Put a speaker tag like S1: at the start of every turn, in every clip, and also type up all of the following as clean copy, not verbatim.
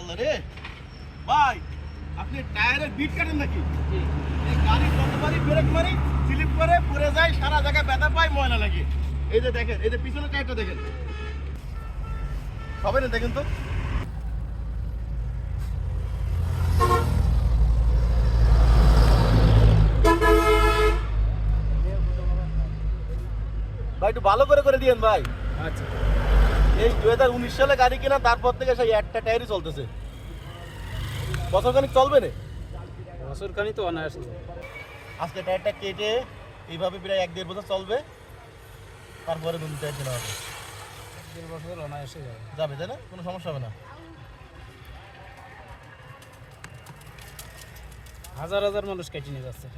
S1: আল্লাহ রে ভাই, আপনি টায়ারের বিট কাটেন নাকি? এই গাড়ি যতবারই ব্রেক মারি স্লিপ করে পড়ে যায়, সারা জায়গায় ব্যথা পায়, ময়লা লাগে। এই যে দেখেন, এই যে পিছনের টায়ারটা দেখেন, সবাই না দেখেন তো। ভাই একটু ভালো করে দিয়েন ভাই।
S2: আচ্ছা,
S1: এই 2019 সালে গাড়ি কেনা, তারপর থেকে সেই একটা টায়ারই চলতেছে। বছরখানিক চলবে না।
S2: বছরখানি তো অনায়াসে
S1: আজকে টায়ারটা কেটে এইভাবে প্রায় 1-1.5 বছর চলবে, তারপরে নতুন টায়ার কেনা হবে।
S2: 1-1.5 বছর অনায়াসে যাবে।
S1: যাবে, তাই না? কোনো সমস্যা হবে না।
S2: হাজার হাজার মানুষ কেটে নিয়ে যাচ্ছে।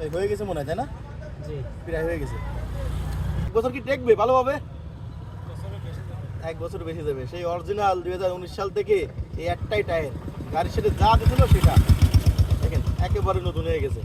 S1: এই হয়ে গেছে মনে হয়, তাই না?
S2: জি,
S1: প্রায় হয়ে গেছে। 1 বছর কি টেকবে ভালোভাবে? 1 বছর বেশি যাবে। সেই অরিজিনাল 2019 সাল থেকে এই একটাই টায়ার, গাড়ির সাথে যা দিছিল সেটা দেখেন একেবারে নতুন হয়ে গেছে।